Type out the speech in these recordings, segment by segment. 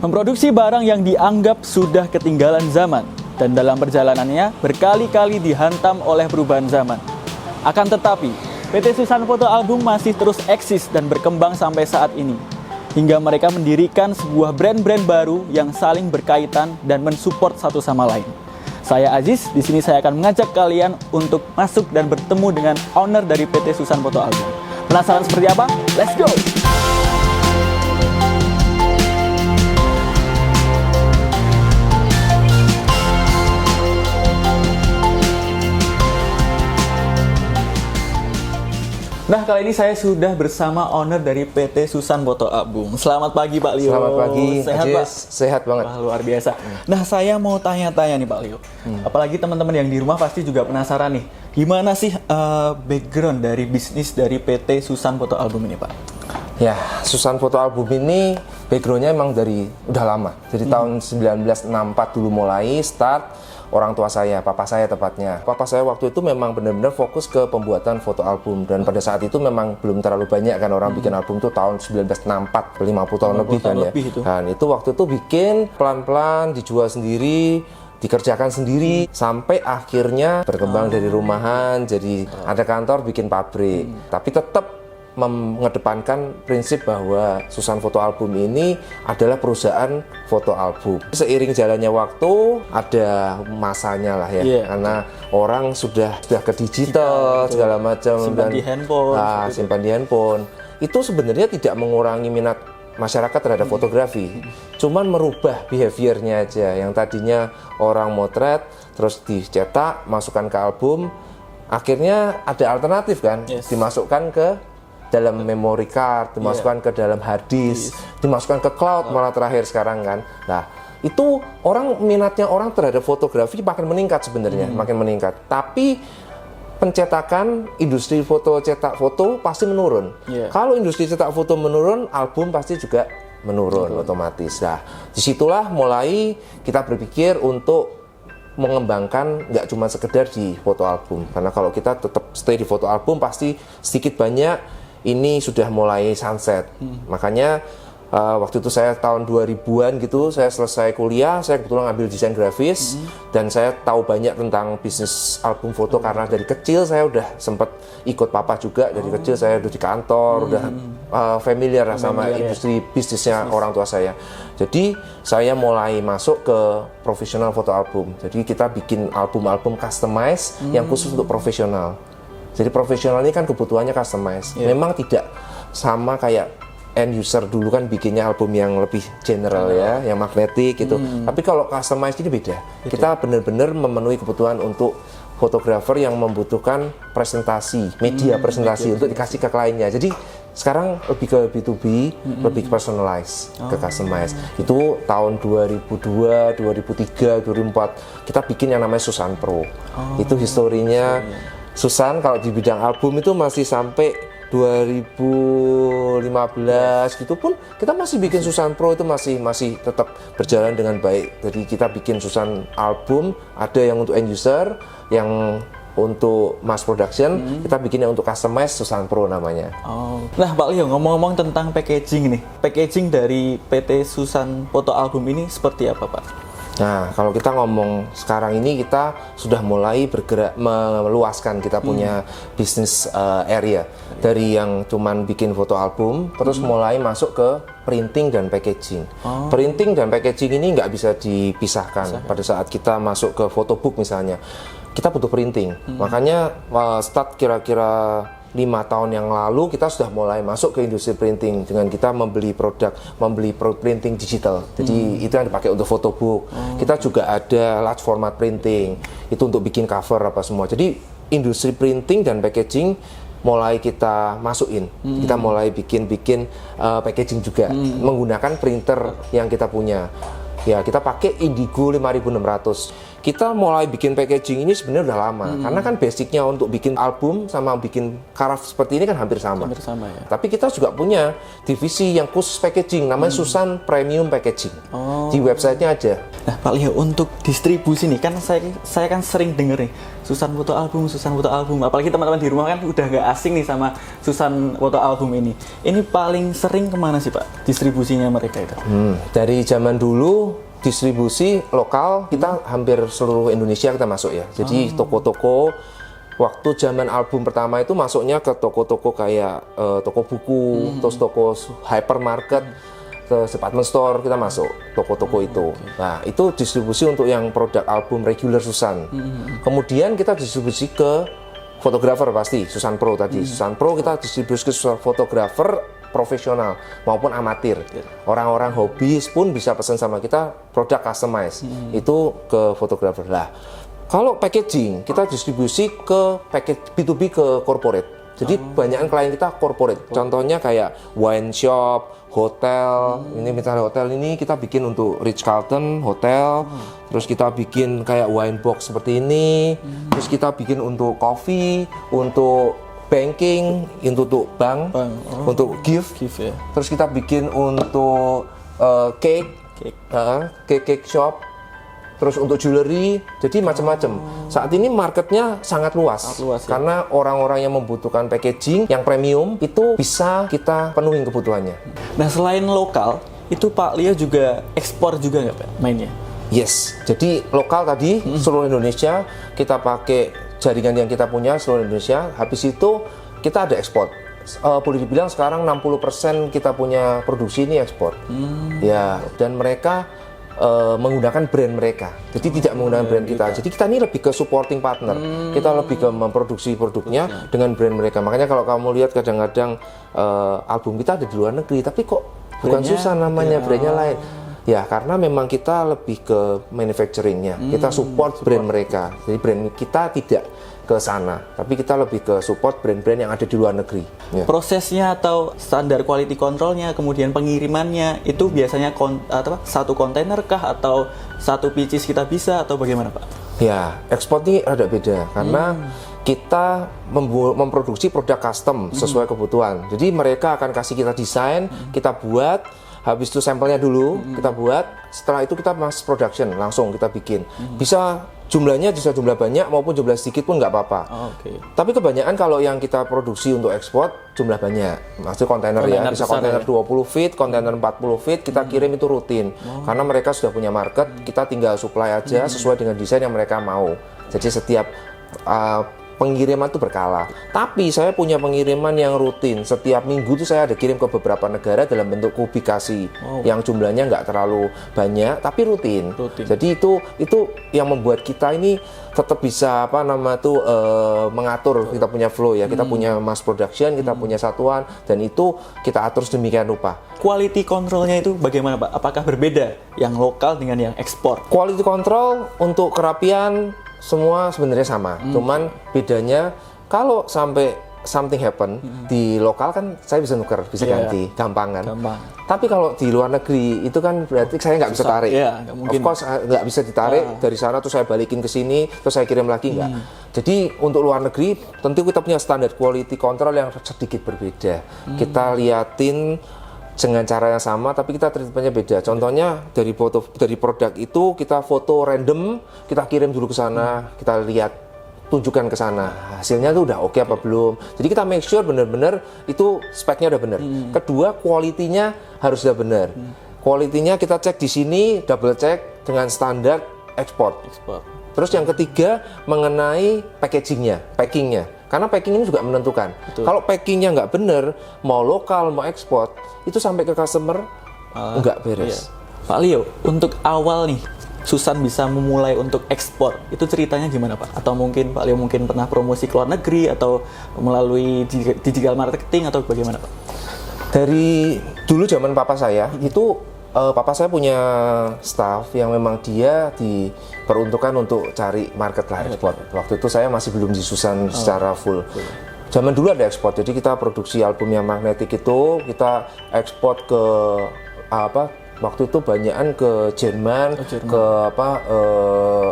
Memproduksi barang yang dianggap sudah ketinggalan zaman dan dalam perjalanannya berkali-kali dihantam oleh perubahan zaman. Akan tetapi, PT Susan Photo Album masih terus eksis dan berkembang sampai saat ini. Hingga mereka mendirikan sebuah brand-brand baru yang saling berkaitan dan mensupport satu sama lain. Saya Aziz, di sini saya akan mengajak kalian untuk masuk dan bertemu dengan owner dari PT Susan Photo Album. Penasaran seperti apa? Let's go! Nah, kali ini saya sudah bersama owner dari PT Susan Photo Album. Selamat pagi, Pak Leo. Selamat pagi, sehat, Aziz. Pak? Sehat banget. Wah, luar biasa. Nah, saya mau tanya-tanya nih, Pak Leo. Apalagi teman-teman yang di rumah pasti juga penasaran nih. Gimana sih background dari bisnis dari PT Susan Photo Album ini, Pak? Ya, Susan Photo Album ini backgroundnya emang dari udah lama. Jadi tahun 1964 dulu mulai start. Orang tua saya, papa saya tepatnya. Papa saya waktu itu memang benar-benar fokus ke pembuatan foto album. Dan pada saat itu memang belum terlalu banyak kan orang bikin album itu tahun 1964, 50 tahun lebih kan ya. Dan itu waktu itu bikin pelan-pelan, dijual sendiri, dikerjakan sendiri, sampai akhirnya berkembang dari rumahan, jadi ada kantor, bikin pabrik. Tapi tetap mengedepankan prinsip bahwa Susan Photo Album ini adalah perusahaan foto album. Seiring jalannya waktu ada masanya lah ya, karena orang sudah ke digital segala macam simpan di handphone, simpan di handphone. Itu sebenarnya tidak mengurangi minat masyarakat terhadap fotografi, cuman merubah behaviornya aja. Yang tadinya orang motret terus dicetak, masukkan ke album, akhirnya ada alternatif kan, dimasukkan ke dalam memory card, dimasukkan ke dalam hard disk, dimasukkan ke cloud malah terakhir sekarang kan. Nah, itu minatnya orang terhadap fotografi makin meningkat sebenarnya, makin meningkat. Tapi pencetakan industri cetak foto pasti menurun. Kalau industri cetak foto menurun, album pasti juga menurun otomatis. Nah, disitulah mulai kita berpikir untuk mengembangkan nggak cuma sekedar di foto album. Karena kalau kita tetap stay di foto album pasti sedikit banyak ini sudah mulai sunset. Makanya waktu itu saya tahun 2000-an gitu, saya selesai kuliah, saya kebetulan ngambil desain grafis, dan saya tahu banyak tentang bisnis album foto karena dari kecil saya udah sempat ikut papa juga. Dari kecil saya udah di kantor, udah familiar sama industri bisnisnya orang tua saya. Jadi saya mulai masuk ke profesional foto album. Jadi kita bikin album-album customize yang khusus untuk profesional. Jadi profesional ini kan kebutuhannya customize. Memang tidak sama kayak end user dulu kan bikinnya album yang lebih general ya, yang magnetik gitu. Tapi kalau customize ini beda. Kita benar-benar memenuhi kebutuhan untuk fotografer yang membutuhkan presentasi, media presentasi untuk dikasih ke kliennya. Jadi sekarang lebih ke B2B, lebih personalize, ke customize. Itu tahun 2002, 2003, 2004 kita bikin yang namanya Susan Pro. Itu historinya Susan kalau di bidang album itu masih sampai 2015 gitu pun kita masih bikin Susan Pro, itu masih tetap berjalan dengan baik. Jadi kita bikin Susan album, ada yang untuk end user, yang untuk mass production, kita bikinnya untuk customize Susan Pro namanya. Nah, Pak Leo, ngomong-ngomong tentang packaging nih, packaging dari PT Susan Photo Album ini seperti apa, Pak? Nah, kalau kita ngomong sekarang ini, kita sudah mulai bergerak meluaskan kita punya bisnis area dari yang cuman bikin foto album, terus mulai masuk ke printing dan packaging. Printing dan packaging ini nggak bisa dipisahkan. Pada saat kita masuk ke photobook misalnya, kita butuh printing. Makanya start kira-kira 5 tahun yang lalu kita sudah mulai masuk ke industri printing dengan kita membeli produk printing digital. Jadi itu yang dipakai untuk photobook. Kita juga ada large format printing, itu untuk bikin cover apa semua. Jadi industri printing dan packaging mulai kita masukin. Kita mulai bikin packaging juga menggunakan printer yang kita punya. Ya, kita pakai Indigo 5600. kita mulai bikin packaging ini sebenarnya udah lama. Karena kan basicnya untuk bikin album sama bikin karaf seperti ini kan hampir sama. Hampir sama ya. Tapi kita juga punya divisi yang khusus packaging, namanya Susan Premium Packaging. Di websitenya aja. Nah, Pak Leo, untuk distribusi nih, kan saya kan sering denger nih, Susan foto album. Apalagi teman-teman di rumah kan udah nggak asing nih sama Susan foto album ini. Ini paling sering kemana sih Pak distribusinya mereka itu? Dari zaman dulu distribusi lokal kita hampir seluruh Indonesia kita masuk ya. Jadi toko-toko waktu zaman album pertama itu masuknya ke toko-toko kayak toko buku, terus toko hypermarket, ke department store kita masuk toko-toko itu. Nah, itu distribusi untuk yang produk album regular Susan. Kemudian kita distribusi ke fotografer pasti, Susan Pro tadi. Susan Pro kita distribusi ke fotografer profesional maupun amatir. Orang-orang hobis pun bisa pesan sama kita produk customize. Itu ke fotografer lah. Kalau packaging kita distribusi ke package B2B ke corporate. Jadi banyak klien kita corporate. Contohnya kayak wine shop, hotel. Ini misalnya hotel ini kita bikin untuk Ritz-Carlton hotel. Terus kita bikin kayak wine box seperti ini. Terus kita bikin untuk coffee, untuk banking, untuk bank, untuk gift ya. Terus kita bikin untuk cake shop, terus untuk jewelry, jadi macam-macam. Saat ini marketnya sangat luas ya. Karena orang-orang yang membutuhkan packaging yang premium itu bisa kita penuhin kebutuhannya. Nah, selain lokal, itu Pak Leo juga ekspor juga nggak Pak mainnya? Yes, jadi lokal tadi seluruh Indonesia kita pakai jaringan yang kita punya seluruh Indonesia. Habis itu kita ada ekspor. Boleh dibilang sekarang 60% kita punya produksi ini ekspor. Ya, dan mereka menggunakan brand mereka. Jadi tidak menggunakan brand kita. Jadi kita ini lebih ke supporting partner. Kita lebih ke memproduksi produknya dengan brand mereka. Makanya kalau kamu lihat kadang-kadang album kita ada di luar negeri, tapi kok bukan Susan namanya, brandnya lain. Ya, karena memang kita lebih ke manufacturingnya. Kita support brand mereka. Jadi brand kita tidak ke sana, tapi kita lebih ke support brand-brand yang ada di luar negeri. Ya. Prosesnya atau standar quality controlnya, kemudian pengirimannya, itu biasanya satu kontainer kah atau satu pieces kita bisa atau bagaimana Pak? Ya, ekspor ini ada beda karena kita memproduksi produk custom sesuai kebutuhan. Jadi mereka akan kasih kita desain, kita buat. Habis itu sampelnya dulu kita buat, setelah itu kita mass production, langsung kita bikin. Bisa jumlahnya bisa jumlah banyak maupun jumlah sedikit pun nggak apa-apa. Tapi kebanyakan kalau yang kita produksi untuk ekspor jumlah banyak. Maksudnya kontainer ya, bisa kontainer 20 feet, kontainer 40 feet, kita kirim itu rutin. Karena mereka sudah punya market, kita tinggal supply aja sesuai dengan desain yang mereka mau. Jadi setiap pengiriman itu berkala. Tapi saya punya pengiriman yang rutin. Setiap minggu itu saya ada kirim ke beberapa negara dalam bentuk kubikasi yang jumlahnya nggak terlalu banyak, tapi rutin. Jadi itu yang membuat kita ini tetap bisa mengatur. Kita punya flow ya. Kita punya mass production, kita punya satuan, dan itu kita atur sedemikian rupa. Quality controlnya itu bagaimana Pak? Apakah berbeda yang lokal dengan yang ekspor? Quality control untuk kerapian semua sebenarnya sama, cuman bedanya kalau sampai something happen di lokal kan saya bisa nuker, bisa ganti, gampang kan. Tapi kalau di luar negeri itu kan berarti saya nggak bisa tarik. Of course nggak bisa ditarik dari sana terus saya balikin ke sini terus saya kirim lagi nggak. Jadi untuk luar negeri tentu kita punya standar quality control yang sedikit berbeda. Kita liatin dengan cara yang sama tapi kita treatmentnya beda. Contohnya dari produk itu kita foto random, kita kirim dulu ke sana, kita lihat, tunjukkan ke sana hasilnya tuh udah oke apa belum. Jadi kita make sure benar-benar itu speknya udah benar. Kedua, kualitinya harus udah benar. Kualitinya kita cek di sini, double check dengan standar ekspor. Terus yang ketiga mengenai packagingnya. Karena packing ini juga menentukan. Kalau packingnya nggak benar, mau lokal mau ekspor, itu sampai ke customer nggak beres. Pak Leo, untuk awal nih Susan bisa memulai untuk ekspor, itu ceritanya gimana Pak? Atau mungkin Pak Leo pernah promosi ke luar negeri atau melalui digital marketing atau bagaimana Pak? Dari dulu zaman papa saya itu papa saya punya staff yang memang dia diperuntukkan untuk cari market lah ekspor. Waktu itu saya masih belum di Susan secara full. Zaman dulu ada ekspor, jadi kita produksi album yang magnetik itu kita ekspor ke waktu itu banyakan ke Jerman, ke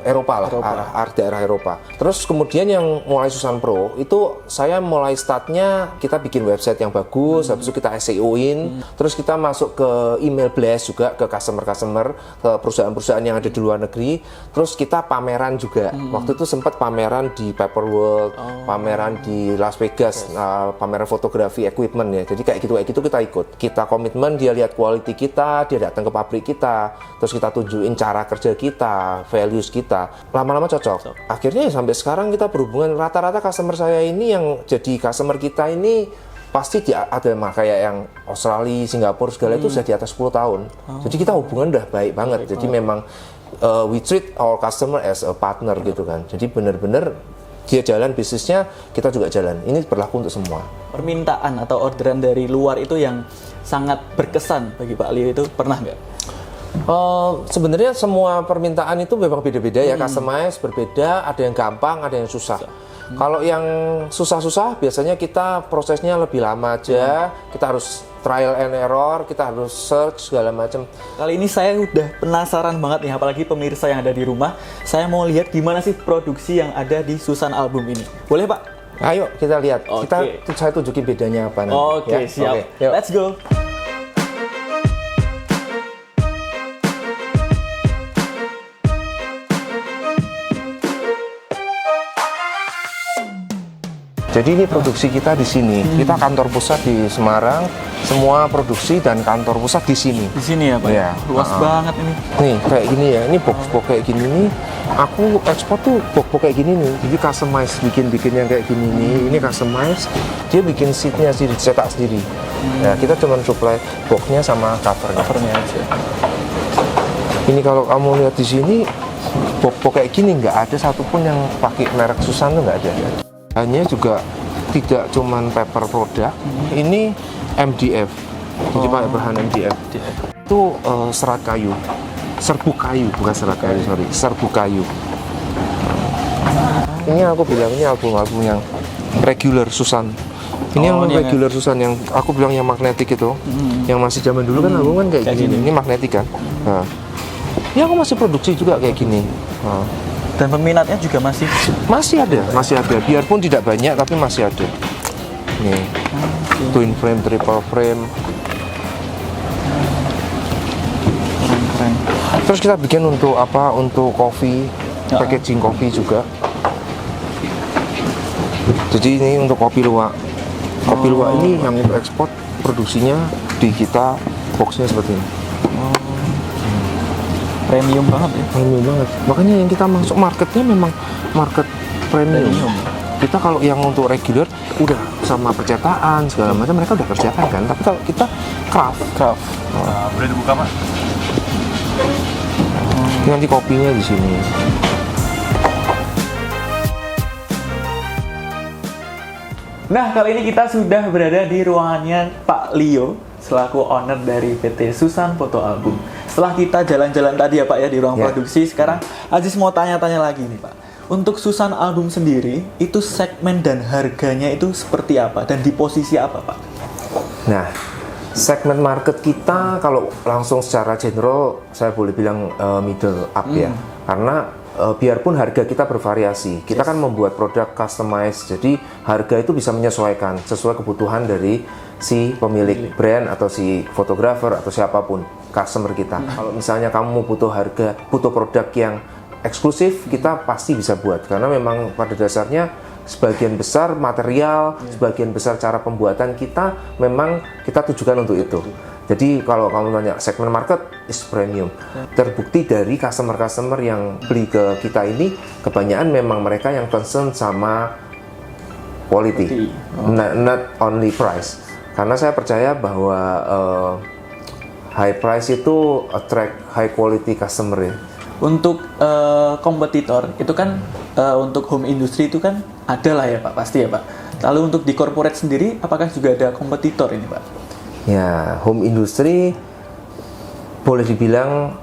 Eropa lah, daerah Eropa. Terus kemudian yang mulai Susan Pro itu saya mulai startnya kita bikin website yang bagus, habis itu kita SEO-in, terus kita masuk ke email blast juga ke customer, ke perusahaan-perusahaan yang ada di luar negeri. Terus kita pameran juga. Waktu itu sempat pameran di Paperworld, pameran di Las Vegas, pameran fotografi equipment ya. Jadi kayak gitu kita ikut. Kita komitmen, dia lihat quality kita, dia datang ke pabrik kita, terus kita tunjukin cara kerja kita, values kita, lama-lama cocok. Akhirnya sampai sekarang kita berhubungan, rata-rata customer saya ini yang jadi customer kita ini pasti ada kayak yang Australia, Singapura segala itu sudah di atas 10 tahun. Jadi kita hubungan udah baik banget. Jadi memang we treat our customer as a partner gitu kan. Jadi benar-benar dia jalan bisnisnya, kita juga jalan. Ini berlaku untuk semua. Permintaan atau orderan dari luar itu yang sangat berkesan bagi Pak Leo itu pernah nggak? Sebenarnya semua permintaan itu memang beda-beda ya, customize berbeda, ada yang gampang, ada yang susah. Kalau yang susah-susah biasanya kita prosesnya lebih lama aja, kita harus trial and error, kita harus search segala macam. Kali ini saya udah penasaran banget nih, apalagi pemirsa yang ada di rumah. Saya mau lihat gimana sih produksi yang ada di Susan Album ini. Boleh Pak? Ayo kita lihat, Oke. saya tunjukin bedanya apa nanti. Oke, ya? siap. Oke, yuk. Let's go. Jadi ini produksi kita di sini. Kita kantor pusat di Semarang, semua produksi dan kantor pusat di sini. Di sini ya Pak? Iya. Luas banget ini. Nih kayak gini ya, ini box-box kayak gini nih. Aku ekspor tuh box-box kayak gini nih. Jadi customize, bikin yang kayak gini nih. Ini customize, dia bikin seatnya sendiri, cetak sendiri. Nah kita cuma supply boxnya sama covernya aja. Ini kalau kamu lihat di sini, box-box kayak gini nggak ada satupun yang pakai merek Susan tuh nggak ada. Hanya juga tidak cuman paper produk, ini MDF, jadi pakai bahan MDF. Itu serat kayu, serbuk kayu, bukan serat kayu, sorry, serbuk kayu. Ini aku bilang ini album-album yang regular Susan. Ini yang regular Susan, yang aku bilang yang magnetik itu, yang masih zaman dulu kan album kan kayak gini. Ini magnetik kan. Nah, ini aku masih produksi juga kayak gini. Nah. Dan peminatnya juga masih ada. Biarpun tidak banyak tapi masih ada. Nih, twin frame, triple frame. keren. Terus kita bikin untuk apa? Untuk kopi, packaging kopi juga. Jadi ini untuk kopi luwak. Kopi luwak ini yang untuk ekspor produksinya di kita boxnya seperti ini. Premium banget ya. Premium banget. Makanya yang kita masuk marketnya memang market premium. Kita kalau yang untuk regular udah sama percetakan segala macam mereka udah kerjakan kan. Tapi kalau kita craft. Nah, boleh dibuka Pak? Ini nanti kopinya di sini. Nah, kali ini kita sudah berada di ruangannya Pak Leo selaku owner dari PT Susan Photo Album. Setelah kita jalan-jalan tadi ya Pak ya di ruang produksi, sekarang Aziz mau tanya-tanya lagi nih Pak. Untuk Susan Album sendiri, itu segmen dan harganya itu seperti apa dan di posisi apa Pak? Nah, segmen market kita kalau langsung secara general saya boleh bilang middle up ya. Karena biarpun harga kita bervariasi, kita kan membuat produk customized, jadi harga itu bisa menyesuaikan sesuai kebutuhan dari si pemilik brand atau si fotografer atau siapapun customer kita. Kalau misalnya kamu butuh produk yang eksklusif, kita pasti bisa buat karena memang pada dasarnya sebagian besar material, sebagian besar cara pembuatan kita memang kita tujukan untuk itu. Jadi kalau kamu tanya segmen market is premium, terbukti dari customer yang beli ke kita ini kebanyakan memang mereka yang concern sama quality, not only price. Karena saya percaya bahwa high price itu attract high quality customer ya. Untuk kompetitor itu kan untuk home industry itu kan ada lah ya Pak, pasti ya Pak. Lalu untuk di corporate sendiri apakah juga ada kompetitor ini Pak? Ya, home industry boleh dibilang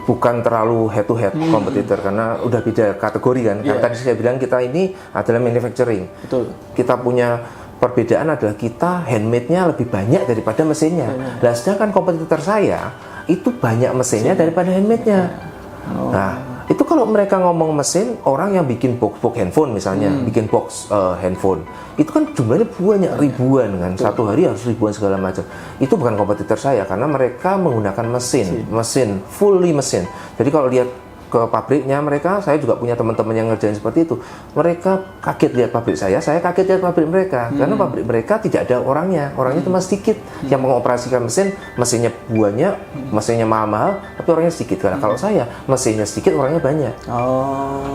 bukan terlalu head to head kompetitor karena udah beda kategori kan. Kan tadi saya bilang kita ini adalah manufacturing. Betul. Kita punya perbedaan adalah kita handmade-nya lebih banyak daripada mesinnya. Nah, sedangkan kompetitor saya itu banyak mesinnya daripada handmade-nya. Nah, itu kalau mereka ngomong mesin, orang yang bikin box handphone misalnya, bikin box handphone, itu kan jumlahnya banyak, ribuan kan, satu hari harus ribuan segala macam. Itu bukan kompetitor saya karena mereka menggunakan mesin, fully mesin. Jadi kalau lihat ke pabriknya mereka, saya juga punya teman-teman yang ngerjain seperti itu. Mereka kaget lihat pabrik saya kaget lihat pabrik mereka. Karena pabrik mereka tidak ada orangnya cuma sedikit yang mengoperasikan mesinnya banyak, mesinnya mahal-mahal, tapi orangnya sedikit. Karena kalau saya, mesinnya sedikit, orangnya banyak.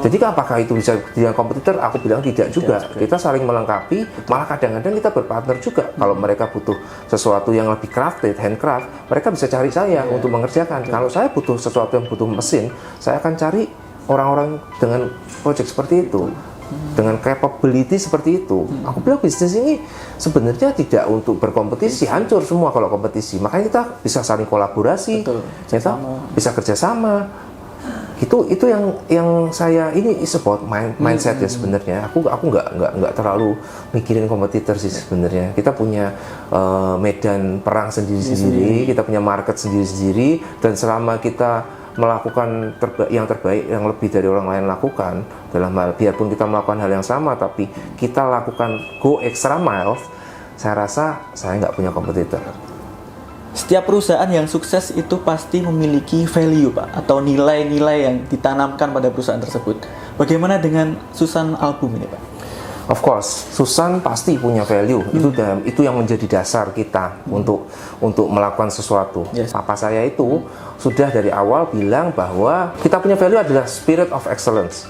Jadi apakah itu bisa dengan kompetitor? Aku bilang tidak juga. Kita saling melengkapi, malah kadang-kadang kita berpartner juga. Kalau mereka butuh sesuatu yang lebih crafted, handcraft, mereka bisa cari saya untuk mengerjakan. Kalau saya butuh sesuatu yang butuh mesin, saya akan cari orang-orang dengan project seperti itu, dengan capability seperti itu. Aku bilang bisnis ini sebenarnya tidak untuk berkompetisi, hancur semua kalau kompetisi. Makanya kita bisa saling kolaborasi, kita bisa kerjasama. Itu yang saya ini is about mindset ya sebenarnya. Aku nggak terlalu mikirin kompetitor sih sebenarnya. Kita punya medan perang sendiri-sendiri, kita punya market sendiri-sendiri, dan selama kita melakukan yang terbaik yang lebih dari orang lain lakukan, dalam hal biarpun kita melakukan hal yang sama tapi kita lakukan go extra miles, saya rasa saya nggak punya kompetitor. Setiap perusahaan yang sukses itu pasti memiliki value, Pak, atau nilai-nilai yang ditanamkan pada perusahaan tersebut. Bagaimana dengan Susan Album ini, Pak? Of course, Susan pasti punya value. Itu yang menjadi dasar kita untuk melakukan sesuatu. Papa saya itu sudah dari awal bilang bahwa kita punya value adalah spirit of excellence.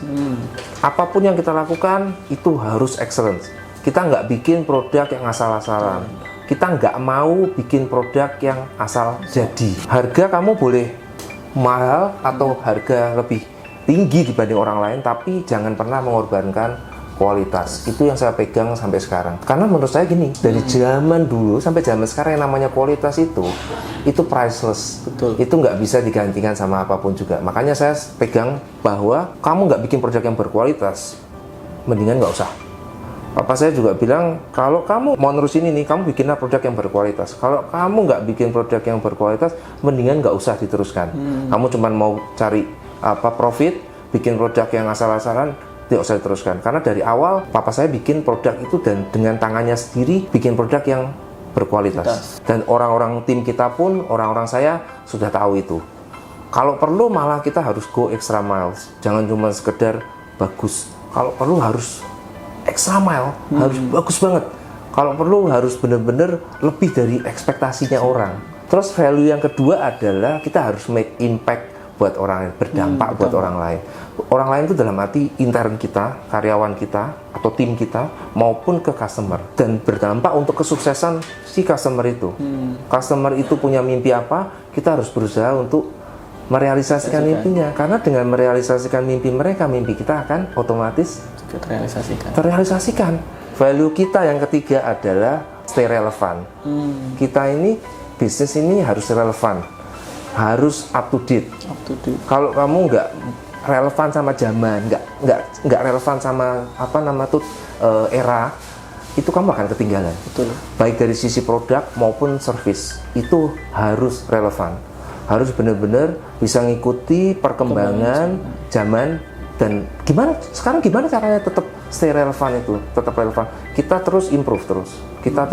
Apapun yang kita lakukan itu harus excellence. Kita nggak bikin produk yang asal-asalan. Kita nggak mau bikin produk yang asal jadi. Harga kamu boleh mahal atau harga lebih tinggi dibanding orang lain, tapi jangan pernah mengorbankan kualitas. Itu yang saya pegang sampai sekarang. Karena menurut saya gini, dari zaman dulu sampai zaman sekarang yang namanya kualitas itu priceless. Betul. Itu nggak bisa digantikan sama apapun juga. Makanya saya pegang bahwa kamu nggak bikin produk yang berkualitas, mendingan nggak usah. Papa saya juga bilang, kalau kamu mau nerusin ini, kamu bikinlah produk yang berkualitas. Kalau kamu nggak bikin produk yang berkualitas, mendingan nggak usah diteruskan. Kamu cuma mau cari profit, bikin produk yang asal-asalan, tidak usah diteruskan. Karena dari awal papa saya bikin produk itu dan dengan tangannya sendiri bikin produk yang berkualitas. Dan orang-orang tim kita pun, orang-orang saya sudah tahu itu. Kalau perlu malah kita harus go extra miles. Jangan cuma sekedar bagus. Kalau perlu harus extra mile, harus bagus banget. Kalau perlu harus benar-benar lebih dari ekspektasinya orang. Terus value yang kedua adalah kita harus make impact buat orang lain, berdampak buat orang lain. Orang lain itu dalam arti intern kita, karyawan kita, atau tim kita, maupun ke customer. Dan berdampak untuk kesuksesan si customer itu. Customer itu punya mimpi apa, kita harus berusaha untuk merealisasikan mimpinya. Karena dengan merealisasikan mimpi mereka, mimpi kita akan otomatis terrealisasikan. Value kita yang ketiga adalah stay relevan. Kita ini, bisnis ini harus relevan, harus up to date. Kalau kamu nggak relevan sama zaman, nggak relevan sama era, itu kamu akan ketinggalan. Betul. Baik dari sisi produk maupun service, itu harus relevan, harus benar-benar bisa ngikuti perkembangan zaman. Dan gimana caranya tetap stay relevan itu, tetap relevan. Kita terus improve kita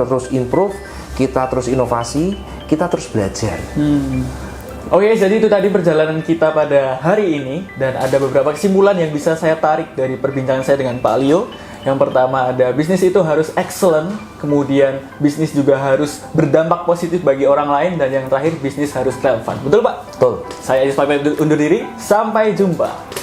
terus inovasi, kita terus belajar. Oke, jadi itu tadi perjalanan kita pada hari ini, dan ada beberapa kesimpulan yang bisa saya tarik dari perbincangan saya dengan Pak Leo. Yang pertama ada bisnis itu harus excellent, kemudian bisnis juga harus berdampak positif bagi orang lain, dan yang terakhir bisnis harus relevan. Betul, Pak? Betul. Saya Ismail undur diri, sampai jumpa.